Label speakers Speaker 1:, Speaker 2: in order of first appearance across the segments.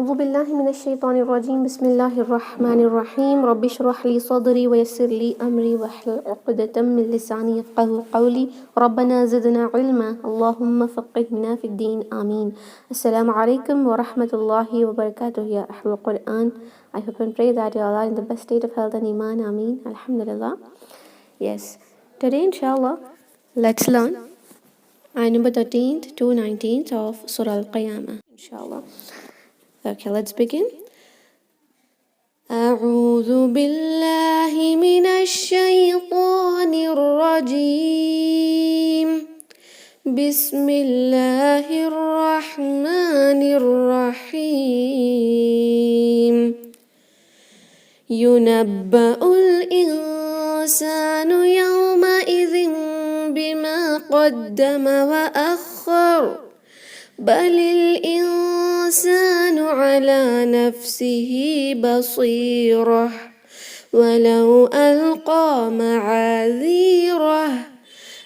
Speaker 1: أعوذ بالله من الشيطان الرجيم. بسم الله الرحمن الرحيم. رب اشرح لي صدري ويسر لي أمري واحلل عقدة من لساني يفقهوا قولي. ربنا زدنا علما اللهم فقهنا في الدين آمين. Assalamu alaikum wa rahmatullahi wa barakatuh. Ya Ahlul Quran, I hope and pray that you all are in the best state of health and iman. Ameen. Alhamdulillah. Yes, today inshallah let's learn ayah number 13th to 19th of Surah Al-Qiyamah, inshallah. Okay, let's begin. أعوذ بالله من الشيطان الرجيم. بسم الله الرحمن الرحيم. ينبأ الإنسان يومئذ بما قدم وأخر بل الإنسان على نفسه بصيرة ولو ألقى معاذيره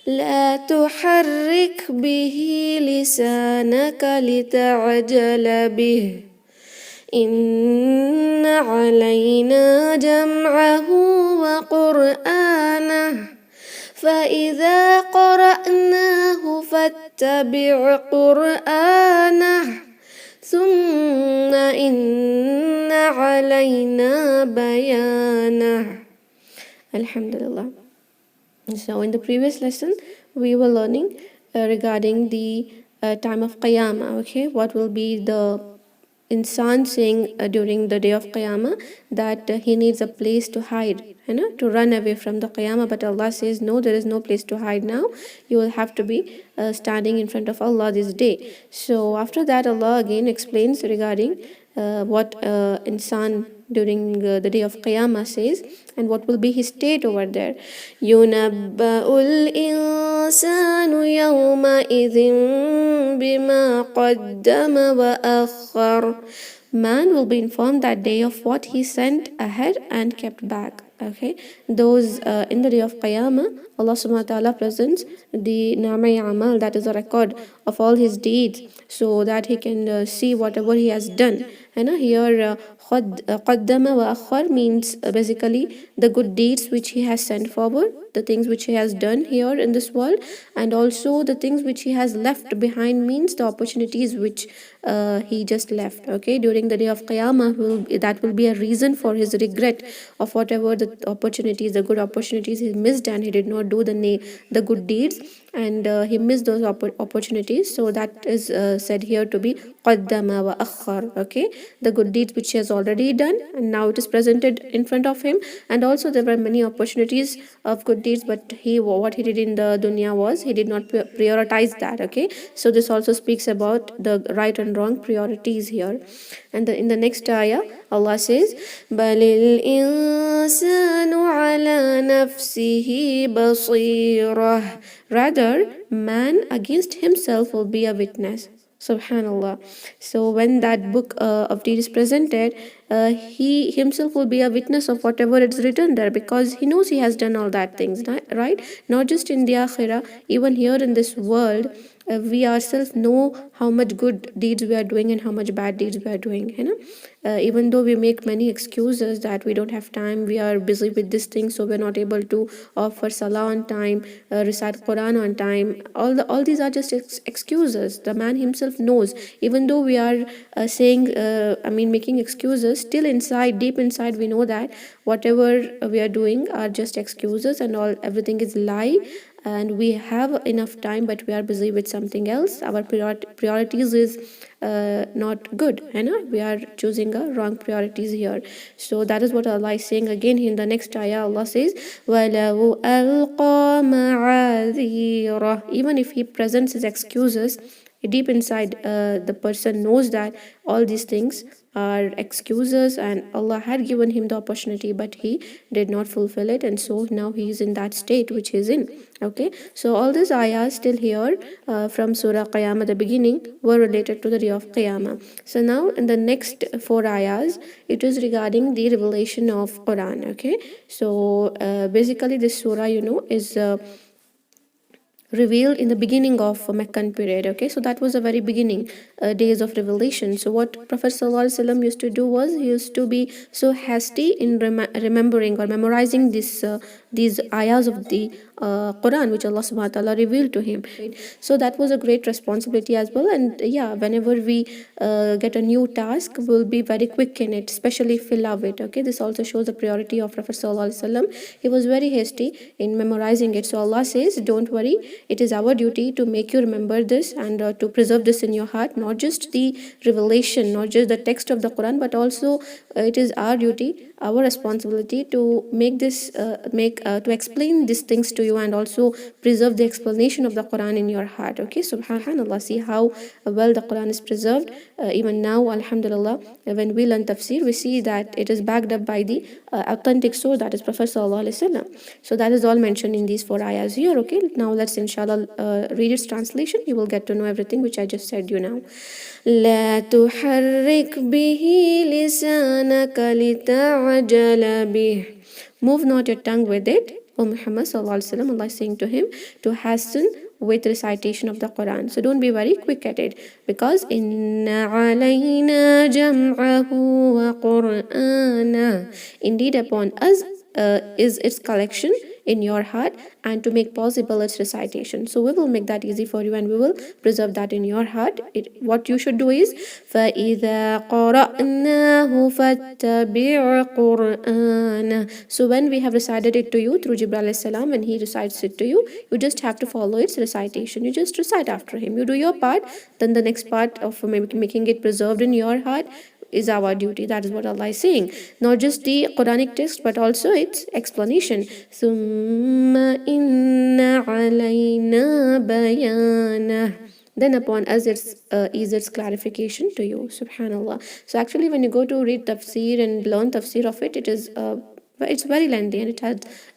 Speaker 1: لا تحرك به لسانك لتعجل به إن علينا جمعه وقرآنه فإذا قرأناه فاتبع قرآنه ثم إن علينا بيانه. Alhamdulillah. So in the previous lesson we were learning regarding the time of Qiyamah. Okay, what will be the insan saying during the day of Qiyamah, that he needs a place to hide, to run away from the Qiyamah. But Allah says, no, there is no place to hide now. You will have to be standing in front of Allah this day. So after that, Allah again explains regarding what insan during the day of Qiyamah says and what will be his state over there. يُنَبَّأُ الْإِنسَانُ يَوْمَئِذٍ بِمَا قَدَّمَ وَأَخَّرَ. Man will be informed that day of what he sent ahead and kept back. Okay, those in the day of Qiyamah, Allah subhanahu wa ta'ala presents the Namai Amal, that is a record of all his deeds, so that he can see whatever he has done. And here qaddama wa akhar means basically the good deeds which he has sent forward, the things which he has done here in this world, and also the things which he has left behind means the opportunities which he just left. Okay, during the day of Qiyamah, that will be a reason for his regret of whatever the opportunities, the good opportunities he missed, and he did not do the good deeds, and he missed those opportunities. So that is said here to be qaddama wa akhar. Okay, the good deeds which he has already done and now it is presented in front of him, and also there were many opportunities of good deeds, but what he did in the dunya was he did not prioritize that. Okay, so this also speaks about the right and wrong priorities here. And in the next ayah, Allah says, بَلِ الْإِنسَانُ عَلَى نَفْسِهِ بَصِيرَةٌ. Rather, man against himself will be a witness. Subhanallah. So when that book of deed is presented, he himself will be a witness of whatever is written there, because he knows he has done all that things, right? Not just in the akhirah, even here in this world, we ourselves know how much good deeds we are doing and how much bad deeds we are doing. Even though we make many excuses that we don't have time, we are busy with this thing, so we're not able to offer salah on time, recite Quran on time. All these are just excuses. The man himself knows. Even though we are making excuses, still inside, deep inside, we know that whatever we are doing are just excuses, and everything is lie. And we have enough time, but we are busy with something else. Our priorities is not good. We are choosing a wrong priorities here. So that is what Allah is saying again in the next ayah. Allah says, وَلَوْ أَلْقَى مَعَاذِيرَهُ. Even if he presents his excuses, deep inside the person knows that all these things are excuses, and Allah had given him the opportunity, but he did not fulfill it, and so now he is in that state which he is in. Okay, so all these ayahs still here from Surah Qiyamah, the beginning, were related to the day of Qiyamah. So now in the next 4 ayahs, it is regarding the revelation of Quran. Okay, so basically this surah, is revealed in the beginning of Meccan period. Okay, so that was the very beginning days of revelation. So what Prophet ﷺ used to do was he used to be so hasty in remembering or memorizing these ayahs of the Quran which Allah subhanahu wa ta'ala revealed to him. So that was a great responsibility as well. And yeah, whenever we get a new task, we'll be very quick in it, especially if we love it. Okay, this also shows the priority of Prophet ﷺ. He was very hasty in memorizing it. So Allah says, don't worry, it is our duty to make you remember this and to preserve this in your heart, not just the revelation, not just the text of the Quran, but also it is our duty, our responsibility to make this to explain these things to you and also preserve the explanation of the Quran in your heart. Okay, subhanallah, see how well the Quran is preserved. Even now, alhamdulillah, when we learn tafsir, we see that it is backed up by the authentic source, that is Prophet sallallahu alaihi wasallam. So that is all mentioned in these 4 ayahs here. Okay, now let's inshallah read its translation. You will get to know everything which I just said you now. لا تحرك به لسانك لتعجل به. Move not your tongue with it, O Muhammad sallallahu alaihi wasallam. Allah is saying to him to hasten with recitation of the Quran. So don't be very quick at it, because inna alayna jam'ahu wa qur'ana. Indeed upon us is its collection in your heart and to make possible its recitation. So we will make that easy for you and we will preserve that in your heart. What you should do is فَإِذَا قَرَأْنَاهُ فَاتَّبِعْ قُرْآنَهُ. So when we have recited it to you through Jibril alayhi salam, when he recites it to you, you just have to follow its recitation. You just recite after him. You do your part, then the next part of making it preserved in your heart is our duty. That is what Allah is saying. Not just the Quranic text, but also its explanation. Summa inna alayna bayana. Then upon us is its clarification to you. Subhanallah. So actually when you go to read tafsir and learn tafsir of it, it's very lengthy and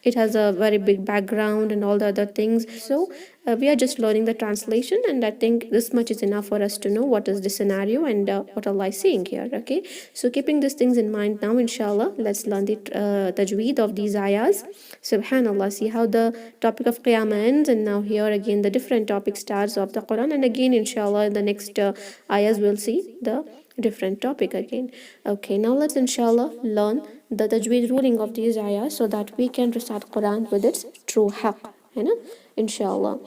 Speaker 1: it has a very big background and all the other things. So we are just learning the translation, and I think this much is enough for us to know what is the scenario and what Allah is saying here. Okay, so keeping these things in mind now, inshallah, let's learn the tajweed of these ayahs. Subhanallah, see how the topic of Qiyamah ends, and now here again the different topic starts of the Quran, and again inshallah in the next ayahs we'll see the different topic again. Okay, now let's inshallah learn the tajweed ruling of these ayahs so that we can recite Quran with its true haqq, inshallah.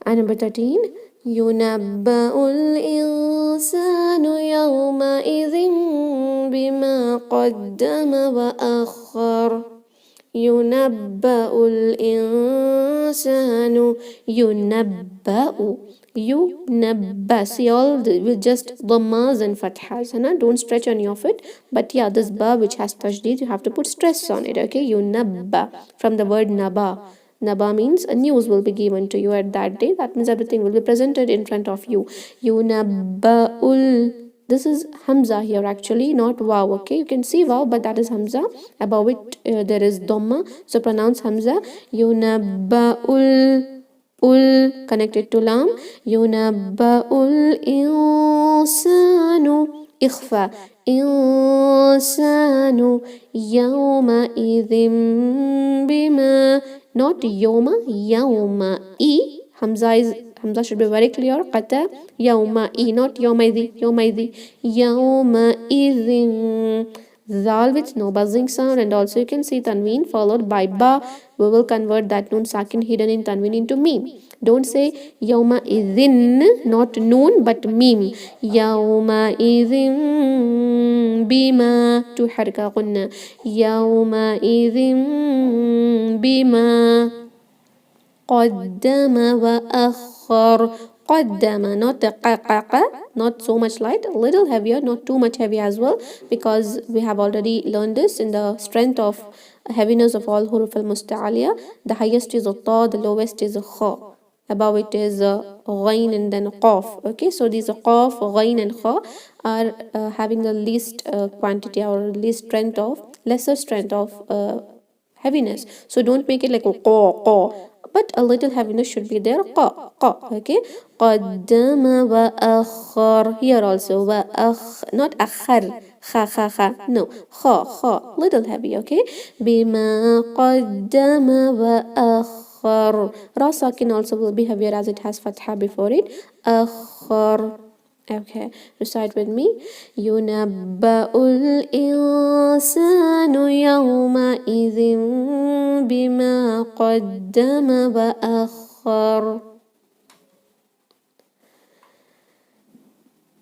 Speaker 1: Ayah number 13. يُنَبَّأُ الْإِنسَانُ يَوْمَئِذٍ بِمَا قَدَّمَ وَأَخَّرَ. يُنَبَّأُ الْإِنسَانُ. يُنَبَّأ. See all with just dhammas and fathas. Don't stretch on your foot. But yeah, this ba which has tajdeed, you have to put stress on it. Okay, yunabba from the word naba. Naba means a news will be given to you at that day. That means everything will be presented in front of you. Yunabba'ul. This is Hamza here actually, not Waw. Okay, you can see Waw, but that is Hamza. Above it there is Dhamma. So pronounce Hamza. Yunabba'ul. Ul connected to Lam. Yunabba'ul insanu. Ikhfa. Insanu. Yawma idhim bima. Not yoma, yawma. Hamza should be very clear. Qata, yawma, not yawmaidi, yawma idhin. Zal with no buzzing sound, and also you can see tanween followed by ba. We will convert that noon sakin hidden in tanween into meme. Don't say yawma idhin, not noon but meme. Yawma idhin bima to harka qunna. Yawma idhin bima qaddama wa akhar. Qaddama, not qaqa, not so much light, a little heavier, not too much heavy as well, because we have already learned this in the strength of heaviness of all huruf al-musta'aliya. The highest is a ta, the lowest is a kha. Above it is ghain and then qaf. Okay, so these qaf, ghain and kha are having the least quantity or least strength of, lesser strength of heaviness. So don't make it like qa, but a little heaviness should be there. Qa. Okay, qaddama wa akhar. Here also wa not akhar. Kha. No, kha. Little heavy. Okay, bima qaddama wa akhar. أخر. Ra sakin also will be heavier as it has fatha before it. أخر. Okay, recite with me. ينبأ الإنسان يومئذ بما قدم وأخر.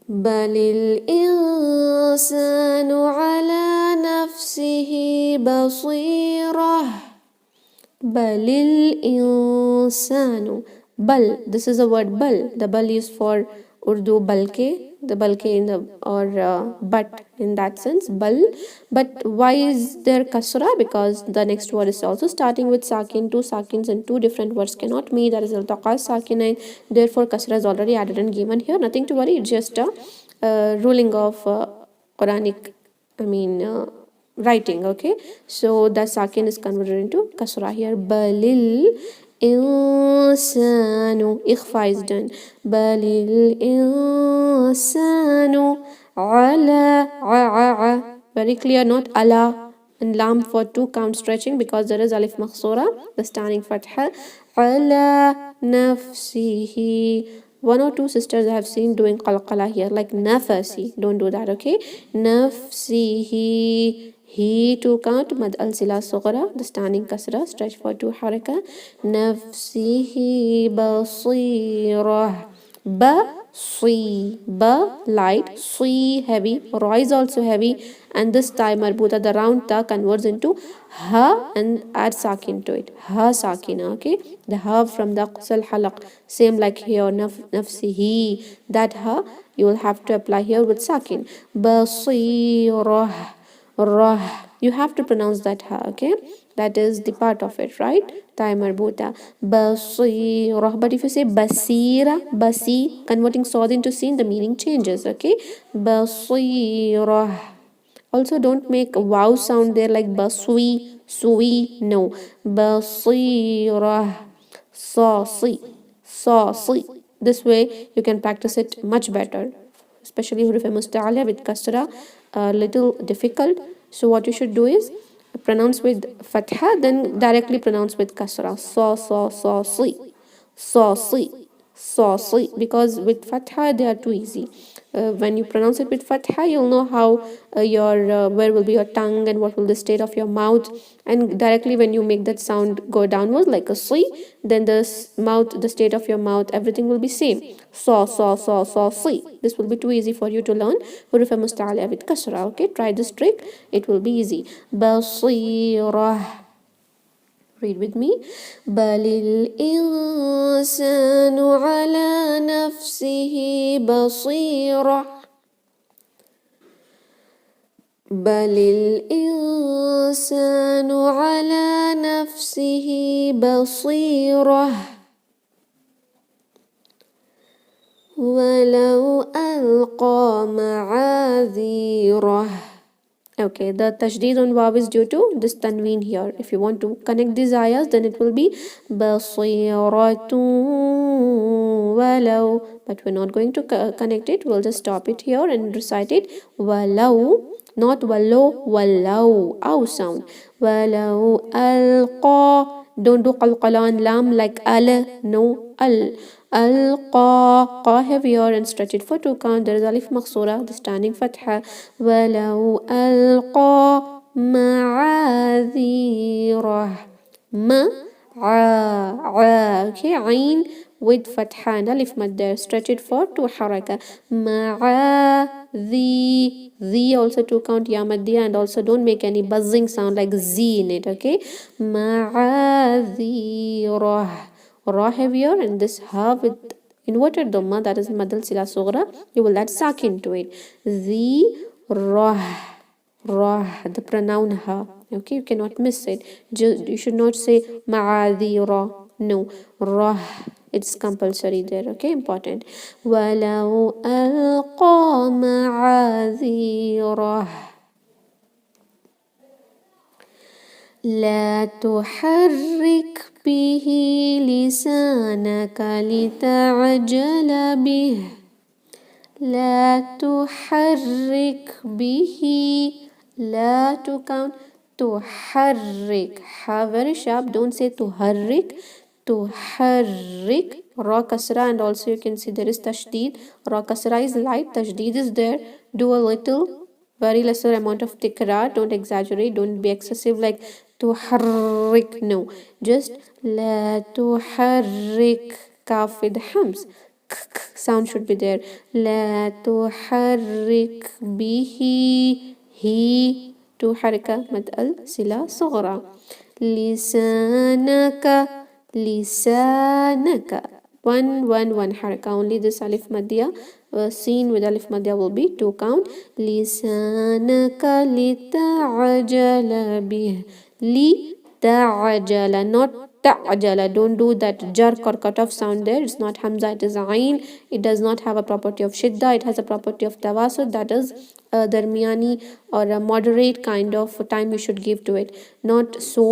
Speaker 1: بل الإنسان على نفسه بصيرة. بل الإنسان. Bal, this is a word bal. The bal is for Urdu balke, the balke in the or but in that sense bal. But why is there kasra? Because the next word is also starting with sakin. Two sakins and two different words cannot meet. That is iltaqa sakinain. Therefore kasra is already added and given here. Nothing to worry. It's just a ruling of Quranic, writing. Okay, so the sakin is converted into kasra here. Balil insanu, ikhfa is done. Balil insanu ala. Very clear, not ala and lam for 2 count stretching because there is alif makhsura, the standing fatha. Ala nafsihi. 1 or 2 sisters I have seen doing qalqala here, like nafasi. Don't do that, okay? Nafsihi. He 2 count, mad al sila sughra, the standing kasra, stretch for 2 haraka. Nafsihi basirah. Ba light, si heavy, ra is also heavy, and this ta marbuta, the round ta converts into ha and add sakin to it. Ha sakina, okay? The ha from the qasal halaq, same like here, nafsihi. That ha you will have to apply here with sakin. Basirah. Rah. You have to pronounce that ha, okay? That is the part of it, right? Ta marbuta. Basirah. But if you say basira, basi, converting sod into sin, the meaning changes, okay? Basirah. Also don't make wow sound there like basui, sui. No. Basirah. Sasi. Sasi. This way you can practice it much better. Especially huruf musta'ala with kasra, a little difficult. So what you should do is pronounce with fatha, then directly pronounce with kasra. Si, because with fatha they are too easy. When you pronounce it with fatha, you'll know how where will be your tongue and what will the state of your mouth, and directly when you make that sound go downwards like a si, then the state of your mouth, everything will be same. Si. This will be too easy for you to learn huruf musta'ala with kasra. Okay, try this trick, it will be easy. Basirah. Read with me. Balil insanu ala nafsihi basirah. Balil insanu ala nafsihi basirah. Walau alqa ma'adhirah. Okay, the tashdid on waw is due to this tanween here. If you want to connect these ayahs, then it will be basiratun walau. But we're not going to connect it. We'll just stop it here and recite it. Walau, not wallo, walau. Ow sound. Walau alqa. Don't do qalqala on lam like al. No, al. Alqa, qa heavier and stretch it for 2 count. There is alif makhsura, the standing fatha. Walau alqa ma'adhirah. Okay, ain with fatha and alif mad there. Stretch it for 2 haraka. The also 2 count ya maddiya, and also don't make any buzzing sound like z in it, okay? Ma'adhirah. Ra heavier, and this ha with inverted dhamma, that is madal sila sughra, you will add sakin to it. The rah, the pronoun ha. Okay, you cannot miss it. You should not say ma'adhira. No, rah. It's compulsory there. Okay, important. Walau alqa ma'adhirah. لا تحرك به لسانك لتعجل به. لا تحرك به. لا to count. تحرك. Ha very sharp. Don't say تحرك. تحرك را kasra, and also you can see there is tashdid. Ra kasra is light, tashdid is there. Do a little, very lesser amount of tikrar. Don't exaggerate, don't be excessive like تحرك. No, just لا تحرك. Kaf with hams. Sound should be there. لا تحرك به. He to حركة مد الصلة صغرى. لسانك. لسانك. One حركة. Only this alif madya. Seen with alif madya will be 2 count. لسانك لتعجل به. لتعجل, not ta'jala. Don't do that jerk or cut off sound there. It's not hamza, it is ayn. It does not have a property of shidda. It has a property of tawasud, that is darmiyani or a moderate kind of time you should give to it. Not so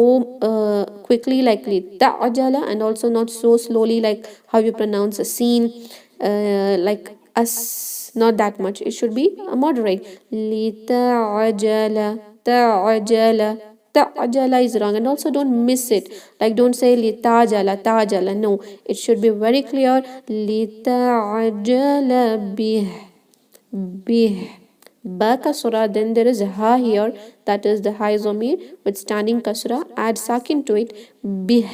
Speaker 1: quickly like ta'jala, and also not so slowly like how you pronounce a scene, like us, not that much. It should be moderate. لتعجل. تعجل. Ta'jala is wrong, and also don't miss it. Like don't say litajala, tajala. No, it should be very clear. Litajala bih. Bih. Ba kasra, then there is ha here, that is the high zamir with standing kasra. Add sakin to it. Bih.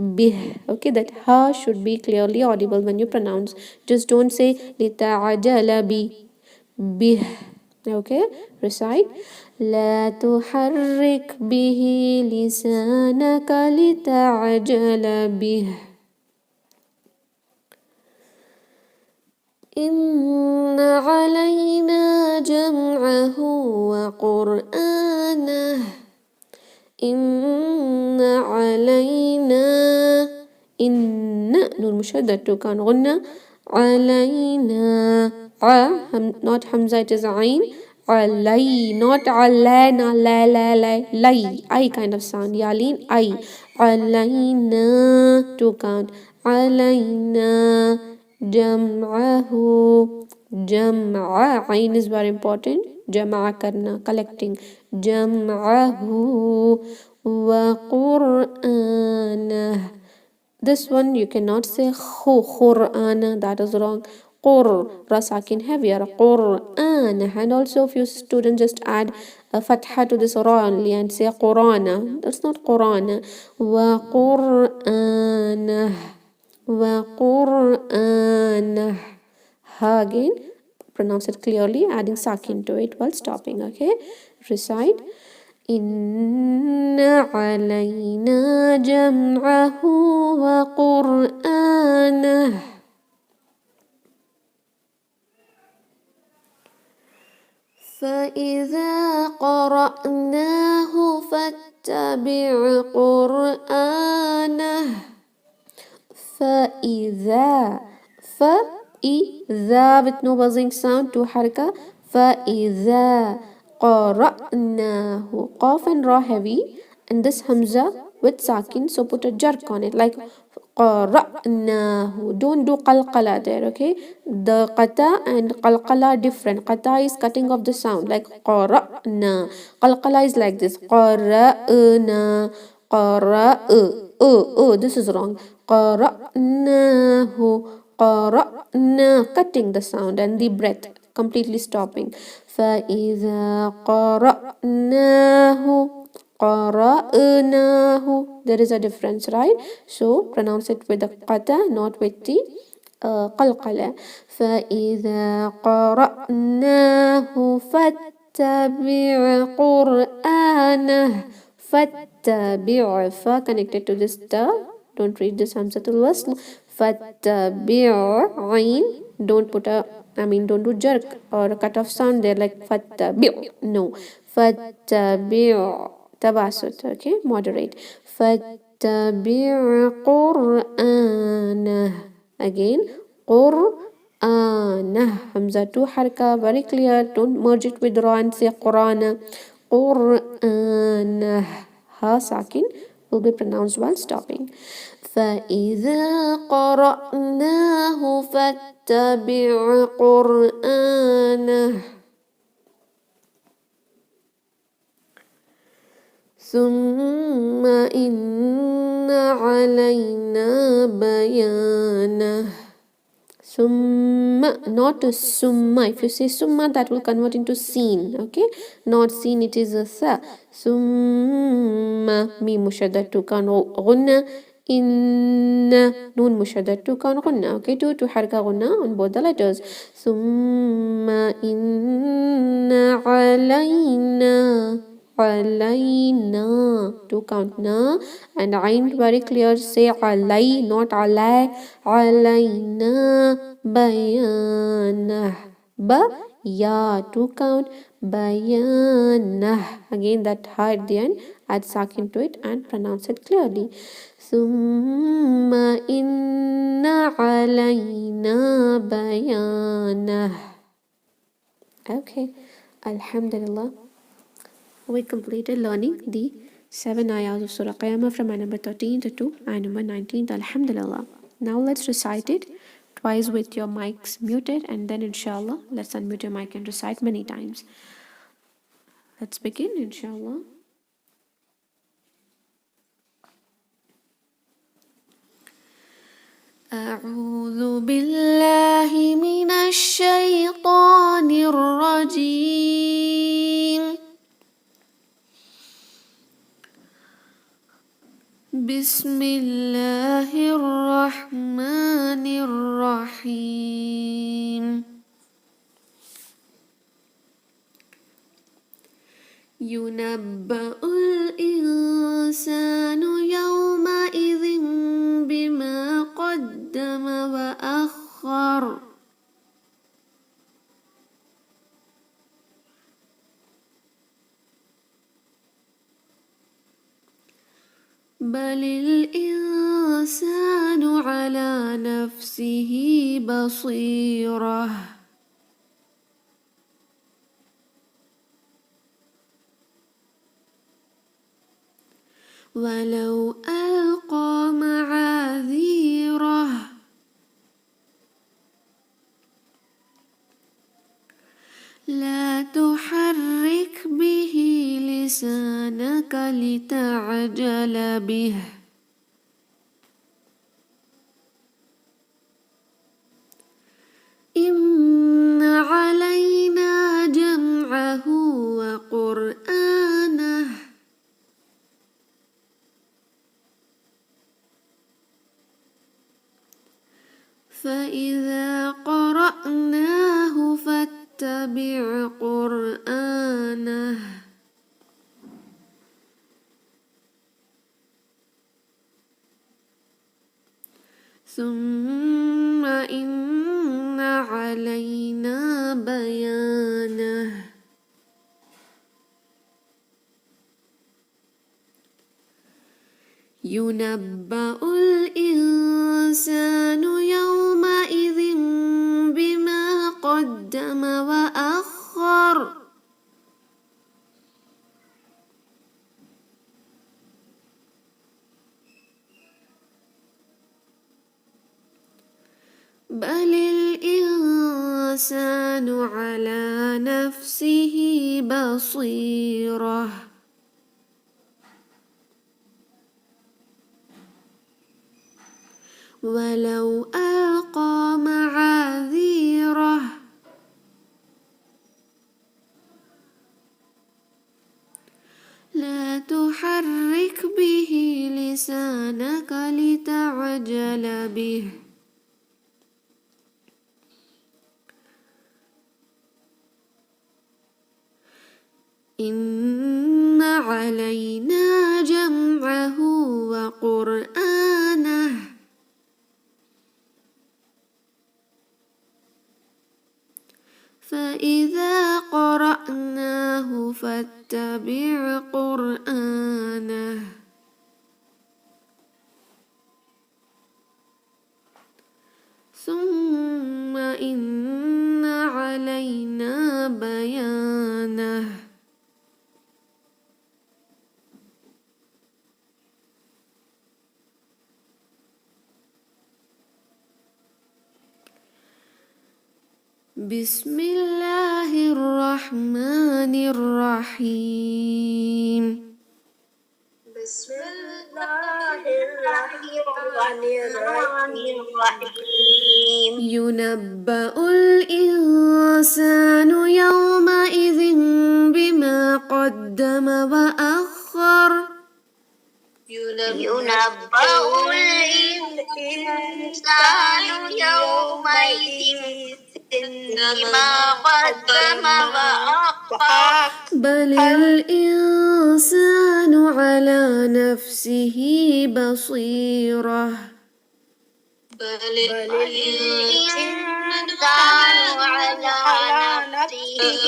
Speaker 1: Bih. Okay, that ha should be clearly audible when you pronounce. Just don't say litajala bi. Bih. Okay, recite. لا تحرك به لسانك لتعجل به. إن علينا جمعه وقرآنه. إن علينا. إن نون مشدد كان غنى. علينا. not hamza, it is ayn. Alay, not alana, la la la, lay, I kind of sound. Yalin, I. Alayna, 2 count. Alayna jam'ahu. Jam'a, ayn is very important. Jam'a karna, collecting. Jam'ahu wa qur'anah. This one you cannot say Qur'ana, that is wrong. Qur, rasakin heavier. Qur'an. And also if you students just add a fatha to this ra only and say Qur'ana, that's not Qur'ana. Wa Qur'ana. Wa Qur'ana. Ha again, pronounce it clearly, adding sakin to it while stopping. Okay, recite. إن علينا جمعه وقرآنه. فإذا قرأناه فاتبع قرآنه. فإذا. فإذا with no buzzing sound, 2 حركة. فإذا قرأناه. Qaf and ra heavy, and this hamza with sakin, so put a jerk on it like قرأناه. Don't do qalqala there, okay? The qata and qalqala different. Qata is cutting off the sound like qara'na. Qalqala is like this. Qara'na. This is wrong. Qara'nahu. Qara'na. Cutting the sound and the breath, completely stopping. فإذا قرأناه. قرأناه. There is a difference, right? So pronounce it with the qata, not with the qalqala. فإذا قرأناه فاتبع قرآنه. فاتبع. Fa connected to this ta. Don't read this hamzatul wasl. فاتبع ayn. Don't put a, don't do jerk or a cut off sound there like fattabi'. No. Fattabi' tabasut. Okay, moderate. Fattabi' qur'anah. Again, qur'anah. Hamza 2 harka, very clear. Don't merge it with ra and say qur'ana. Qur'anah. Ha sakin will be pronounced while stopping. فإذا قرأناه فاتبع قرآنه. ثم إن علينا بيانه. Summa, not a summa. If you say summa, that will convert into seen. Okay, not seen, it is a sa. Summa, mim mushaddad to kan ghunna. Inna, noon mushaddad to kan ghunna. Okay, to harka ghunna on both the letters. Summa inna alayna. Alayna, to count na, and ayn very clear, say alay, not alay. Alayna bayanah. Ba, ya, to count. Bayanah, again that ha at the end, add sakin to it and pronounce it clearly. Summa inna alayna bayanah. Okay, alhamdulillah, we completed learning the 7 ayahs of Surah Qiyamah from ayah number 13 to ayah number 19. Alhamdulillah. Now let's recite it twice with your mics muted, and then inshallah let's unmute your mic and recite many times. Let's begin inshallah. أعوذ بالله من الشيطان الرجيم. بسم الله الرحمن الرحيم. ينبأ الإنسان يومئذ بما قدم وأخر. بل الإنسان على نفسه بصيرة. ولو ألقى معاذيره. لا تحرك به لسانك لتعجل به. إن علينا جمعه وقرآنه. فإذا قرأناه فاتبع قرآنه. ثم إن علينا بيانه. ينبأ الإنسان يومئذ بما قدم وأخر. بل الإنسان على نفسه بصيرة. ولو ألقى معاذيره. لا تحرك به لسانك لتعجل به. إن علينا جمعه وقرآنه. فإذا قرأناه فاتبع قرآنه. ثم إن علينا بيانه. بسم الله الرحمن الرحيم.
Speaker 2: Bismillahirrahmanirrahim.
Speaker 1: ينبأ الإنسان يومئذ بما قدم وأخر
Speaker 2: Yunabba'ul insanu yawmaidin bima qaddama wa akhar.
Speaker 1: بل الإنسان على نفسه بصيرة
Speaker 2: بل الإنسان على نفسه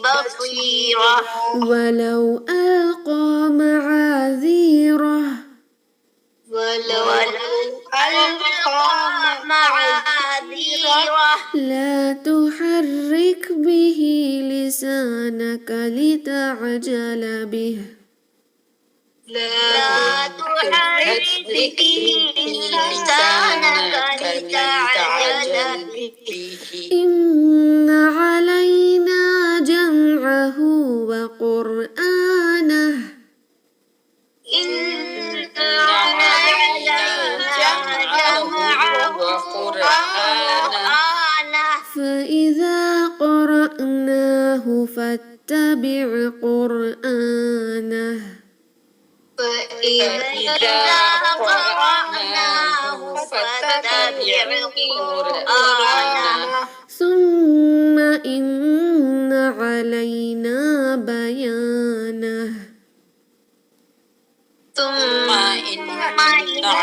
Speaker 2: بصيرة
Speaker 1: ولو ألقى معاذيره
Speaker 2: ولو ألقى معاذيره
Speaker 1: لا تحرك به لسانك لتعجل به
Speaker 2: لا تحرك به لسانك لتعجل به
Speaker 1: إن علينا جمعه وقرآنه
Speaker 2: إن علينا جمعه وقرآنه
Speaker 1: فإذا قرأناه فاتبع قرآنه
Speaker 2: فإذا قرأناه فاتبع قرآنه
Speaker 1: ثم إن علينا بيانه
Speaker 2: ثم إن علينا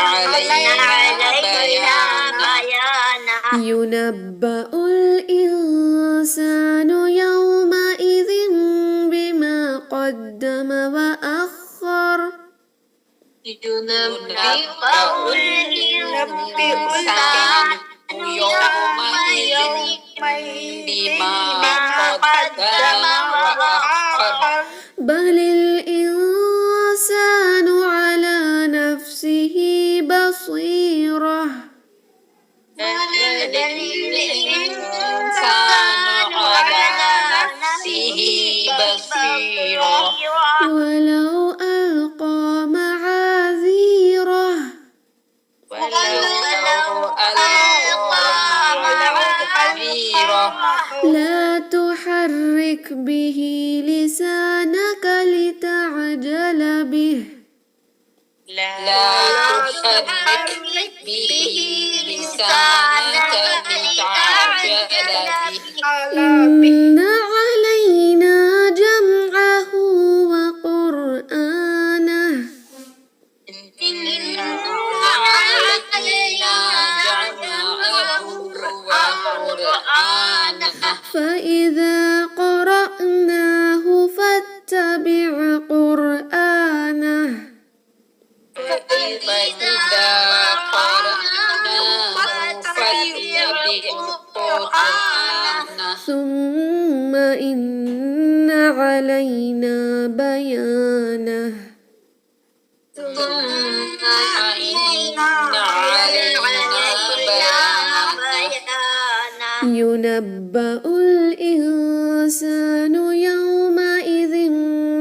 Speaker 2: بيانه
Speaker 1: ينبأ الإنسان يومئذ بما قدم وأخر
Speaker 2: ينبأ الإنسان يومئذ بما قدم وأخر.
Speaker 1: بل الإنسان على نفسه بصيرة
Speaker 2: بل الإنسان على نفسه بصيرة
Speaker 1: ولو ألقى معاذيره لا تحرك به لسانك لتعجل به
Speaker 2: لا تحرك به لسانك لتعجل به
Speaker 1: إن علينا جمعه وقرآنه
Speaker 2: إن علينا جمعه وقرآنه
Speaker 1: فإذا قرأناه فاتبع قرآنه
Speaker 2: فإذا قرأناه فاتبع قرآنه
Speaker 1: ثم إن علينا بيانه
Speaker 2: ثم إن علينا بيانه
Speaker 1: ينبأ الإنسان يومئذ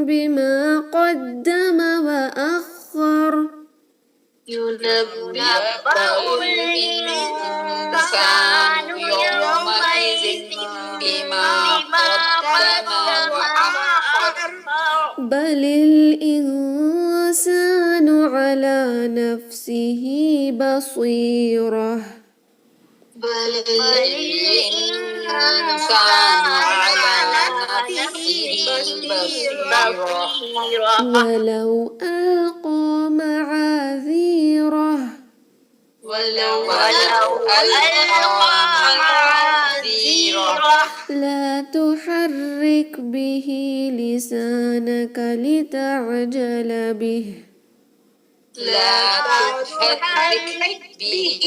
Speaker 1: بما قدم وأخر
Speaker 2: ينبأ الإنسان يومئذ بما قدم وأخر.
Speaker 1: بل الإنسان على نفسه بصيرة
Speaker 2: بل الإنسان على نفسه بصيرة
Speaker 1: ولو ألقى معاذيره
Speaker 2: ولو ألقى معاذيره
Speaker 1: لا تحرك به لسانك لتعجل به
Speaker 2: لا تحرك به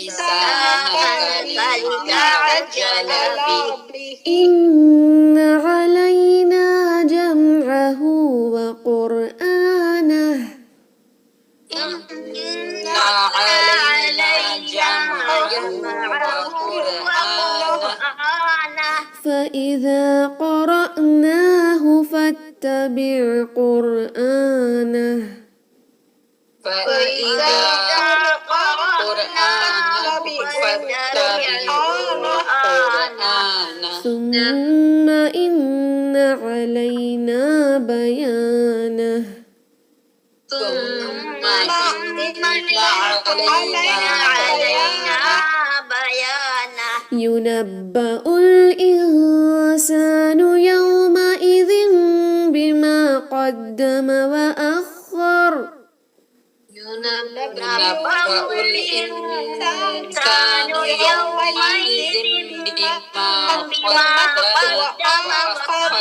Speaker 2: لسانك لتعجل به
Speaker 1: إن علينا جمعه وقرآنه
Speaker 2: إن علينا جمعه وقرآنه
Speaker 1: فإذا قرأناه فاتبع قرآنه
Speaker 2: فإذا
Speaker 1: ثم إن علينا بيانه
Speaker 2: ثم إن علينا بيانه
Speaker 1: ينبأ الإنسان يومئذ بما قدم وأخر
Speaker 2: ينبأ الإنسان يومئذ بما قدم وأخر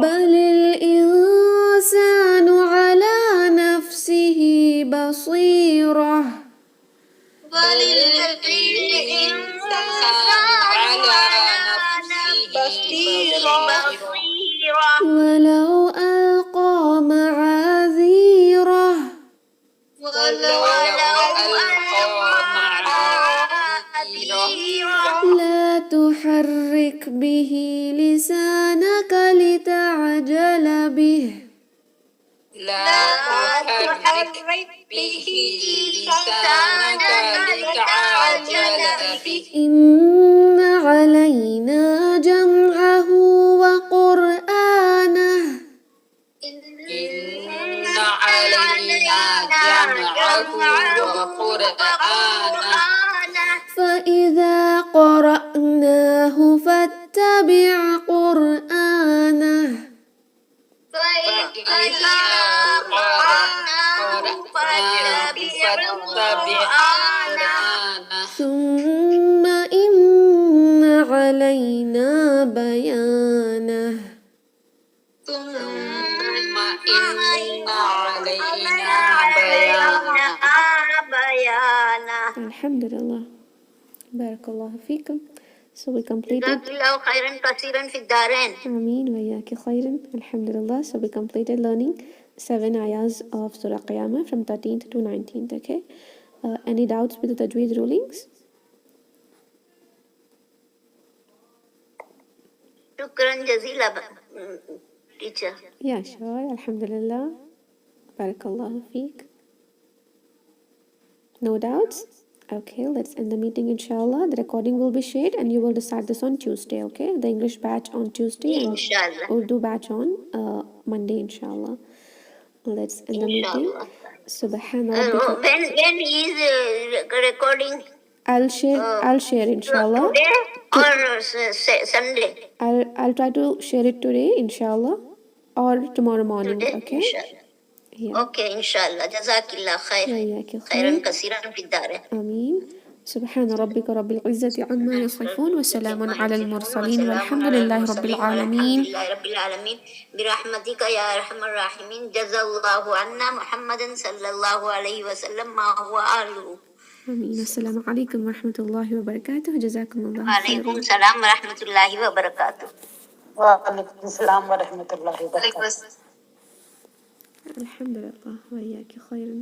Speaker 1: بل الإنسان على نفسه بصيرة
Speaker 2: بل الإنسان على نفسه بصيرة
Speaker 1: ولو ألقى معاذيره
Speaker 2: ولو ألقى معاذيره
Speaker 1: لا تحرك به لسانك لتعجل به
Speaker 2: لا تحرك به لسانك لتعجل به
Speaker 1: إن علينا جمعه وقرآنه
Speaker 2: إن علينا جمعه وقرآنه
Speaker 1: فإذا قرأناه فاتبع قرآنه
Speaker 2: فإذا قرأناه فاتبع قرآنه
Speaker 1: ثم إن علينا بيانه
Speaker 2: ثم إن علينا بيانه
Speaker 1: الحمد لله بارك الله فيكم. So we completed
Speaker 2: جزاك الله خيرا كثيرا في الدارين.
Speaker 1: Ameen wa iyaki khairan. Alhamdulillah. So we completed learning 7 ayahs of Surah Qiyamah from 13th to 19th. Okay. Any doubts with the Tajweed rulings?
Speaker 2: شكرا جزيلا teacher.
Speaker 1: Yeah, sure. Alhamdulillah. Barakallahu feek. No doubts? Okay, let's end the meeting inshallah. The recording will be shared and you will decide this on Tuesday, okay? The English batch on Tuesday and
Speaker 2: Inshallah.
Speaker 1: Urdu batch on Monday inshallah. Let's end the meeting. Subhana rabbika.
Speaker 2: When is recording?
Speaker 1: I'll share inshallah.
Speaker 2: Today or Sunday?
Speaker 1: I'll try to share it today inshallah or tomorrow morning,
Speaker 2: Today,
Speaker 1: okay?
Speaker 2: inshallah.
Speaker 1: Yeah.
Speaker 2: Okay, inshallah. جزاك الله خير.
Speaker 1: وإياك
Speaker 2: خيرا
Speaker 1: خير.
Speaker 2: كثيرا في الدارين.
Speaker 1: آمين. سبحان ربك رب العزة عما يصفون وسلام على المرسلين والحمد لله رب العالمين.
Speaker 2: الحمد لله رب العالمين برحمتك يا أرحم الراحمين. جزا الله عنا محمد صلى الله عليه وسلم ما هو أهله.
Speaker 1: آمين. السلام عليكم ورحمة الله وبركاته. جزاكم الله
Speaker 2: وعليكم
Speaker 1: خيرا.
Speaker 2: السلام ورحمة الله وبركاته.
Speaker 3: وعليكم السلام ورحمة الله وبركاته.
Speaker 1: الحمد لله وإياك خيرا.